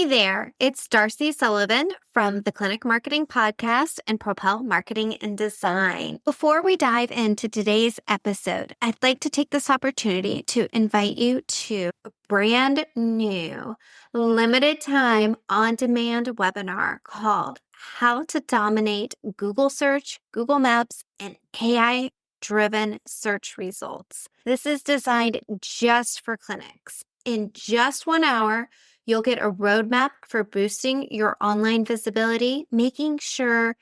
there, it's Darcy Sullivan from the Clinic Marketing Podcast and Propel Marketing and Design. Before we dive into today's episode, I'd like to take this opportunity to invite you to a brand new, limited time, on-demand webinar called How to Dominate Google Search, Google Maps, and AI-driven search results. This is designed just for clinics. In just 1 hour, you'll get a roadmap for boosting your online visibility, making sure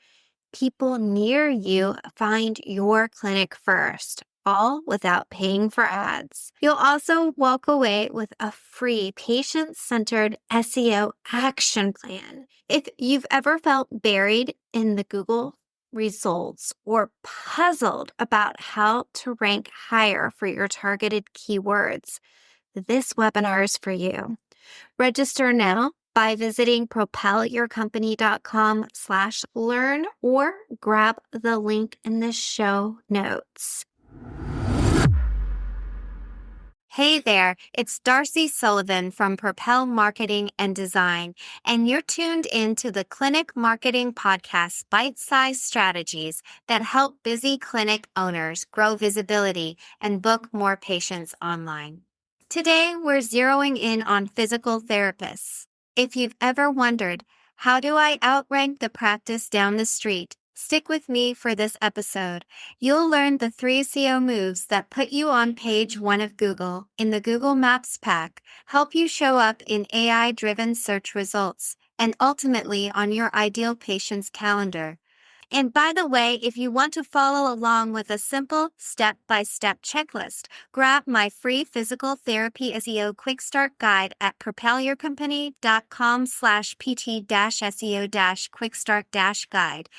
people near you find your clinic first, all without paying for ads. You'll also walk away with a free patient-centered SEO action plan. If you've ever felt buried in the Google results or puzzled about how to rank higher for your targeted keywords, this webinar is for you. Register now by visiting propelyourcompany.com/learn or grab the link in the show notes. Hey there, it's Darcy Sullivan from Propel Marketing and Design, and you're tuned into the Clinic Marketing Podcast, bite-sized strategies that help busy clinic owners grow visibility and book more patients online. Today, we're zeroing in on physical therapists. If you've ever wondered, how do I outrank the practice down the street? Stick with me for this episode. You'll learn the 3 SEO moves that put you on page 1 of Google in the Google Maps pack, help you show up in AI-driven search results, and ultimately on your ideal patient's calendar. And by the way, if you want to follow along with a simple step-by-step checklist, grab my free physical therapy SEO quick start guide at propelyourcompany.com/pt-SEO-quickstart-guide.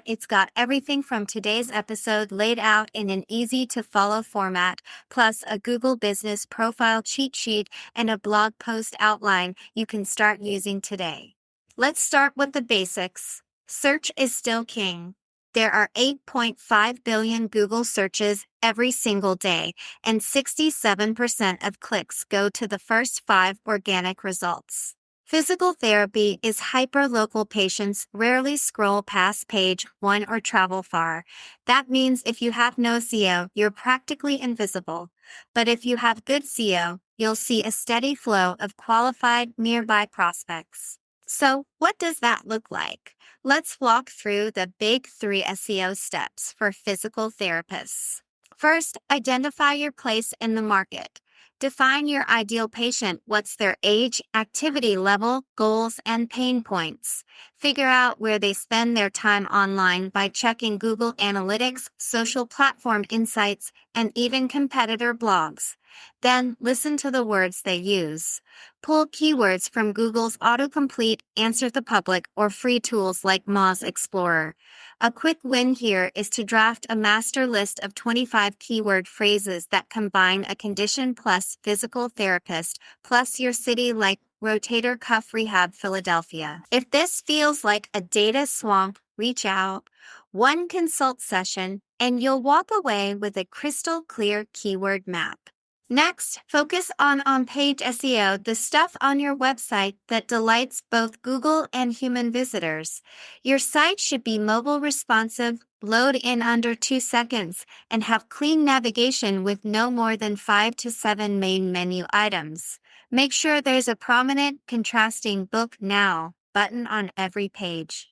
It's got everything from today's episode laid out in an easy-to-follow format, plus a Google Business Profile cheat sheet and a blog post outline you can start using today. Let's start with the basics. Search is still king. There are 8.5 billion Google searches every single day, and 67% of clicks go to the first 5 organic results. Physical therapy is hyper-local. Patients rarely scroll past page 1 or travel far. That means if you have no SEO, you're practically invisible. But if you have good SEO, you'll see a steady flow of qualified nearby prospects. So, what does that look like? Let's walk through the big 3 SEO steps for physical therapists. First, identify your place in the market. Define your ideal patient. What's their age, activity level, goals, and pain points? Figure out where they spend their time online by checking Google Analytics, social platform insights, and even competitor blogs. Then listen to the words they use. Pull keywords from Google's autocomplete, Answer the Public, or free tools like Moz Explorer. A quick win here is to draft a master list of 25 keyword phrases that combine a condition plus physical therapist plus your city, like rotator cuff rehab Philadelphia. If this feels like a data swamp, reach out. 1 consult session, and you'll walk away with a crystal clear keyword map. Next, focus on on-page SEO, the stuff on your website that delights both Google and human visitors. Your site should be mobile responsive, load in under 2 seconds, and have clean navigation with no more than 5 to 7 main menu items. Make sure there's a prominent, contrasting "Book Now" button on every page.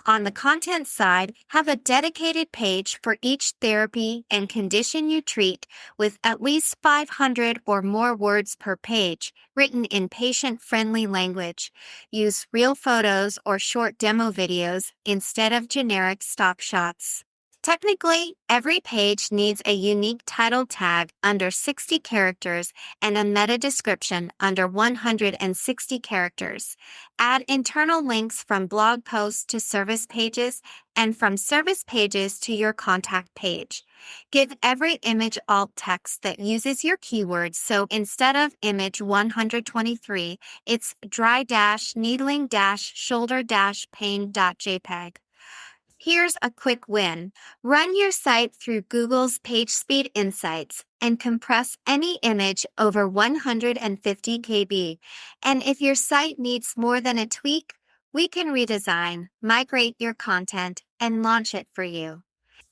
On the content side, have a dedicated page for each therapy and condition you treat, with at least 500 or more words per page, written in patient-friendly language. Use real photos or short demo videos instead of generic stock shots. Technically, every page needs a unique title tag under 60 characters and a meta description under 160 characters. Add internal links from blog posts to service pages and from service pages to your contact page. Give every image alt text that uses your keywords, so instead of image 123, it's dry-needling-shoulder-pain.jpg. Here's a quick win. Run your site through Google's PageSpeed Insights and compress any image over 150 KB. And if your site needs more than a tweak, we can redesign, migrate your content, and launch it for you.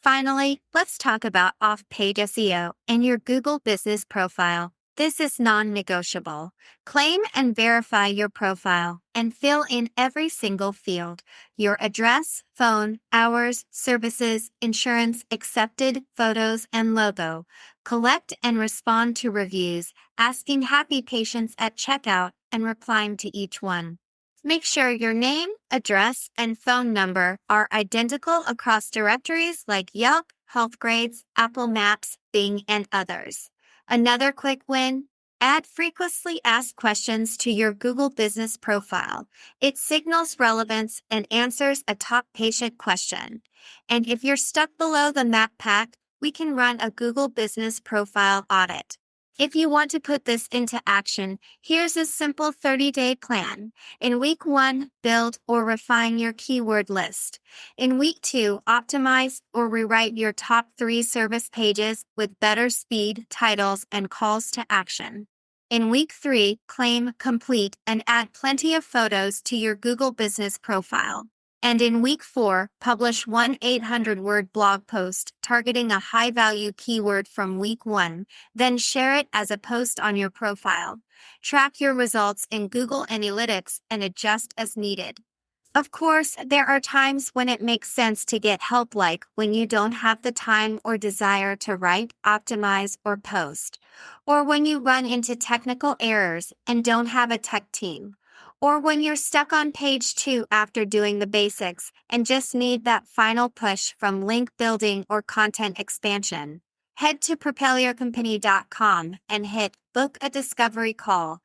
Finally, let's talk about off-page SEO and your Google business profile. This is non-negotiable. Claim and verify your profile and fill in every single field: your address, phone, hours, services, insurance, accepted, photos, and logo. Collect and respond to reviews, asking happy patients at checkout and replying to each one. Make sure your name, address, and phone number are identical across directories like Yelp, HealthGrades, Apple Maps, Bing, and others. Another quick win: add frequently asked questions to your Google business profile. It signals relevance and answers a top patient question. And if you're stuck below the map pack, we can run a Google business profile audit. If you want to put this into action, here's a simple 30-day plan. In week 1, build or refine your keyword list. In week 2, optimize or rewrite your top 3 service pages with better speed, titles, and calls to action. In week 3, claim, complete, and add plenty of photos to your Google business profile. And in week 4, publish one 800-word blog post targeting a high-value keyword from week 1, then share it as a post on your profile. Track your results in Google Analytics and adjust as needed. Of course, there are times when it makes sense to get help, like when you don't have the time or desire to write, optimize, or post, or when you run into technical errors and don't have a tech team, or when you're stuck on page 2 after doing the basics and just need that final push from link building or content expansion. Head to propelyourcompany.com and hit Book a Discovery Call.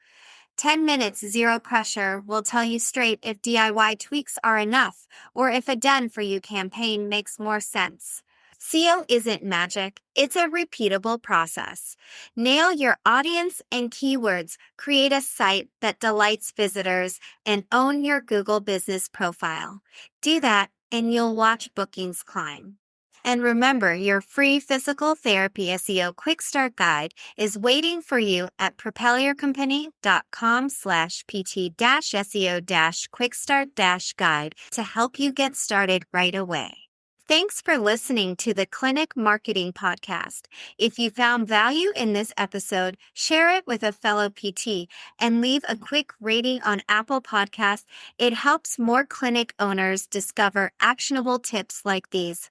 10 minutes, zero pressure, will tell you straight if DIY tweaks are enough or if a done-for-you campaign makes more sense. SEO isn't magic, it's a repeatable process. Nail your audience and keywords, create a site that delights visitors, and own your Google business profile. Do that, and you'll watch bookings climb. And remember, your free physical therapy SEO quick start guide is waiting for you at propelyourcompany.com/pt-SEO-quickstart-guide to help you get started right away. Thanks for listening to the Clinic Marketing Podcast. If you found value in this episode, share it with a fellow PT and leave a quick rating on Apple Podcasts. It helps more clinic owners discover actionable tips like these.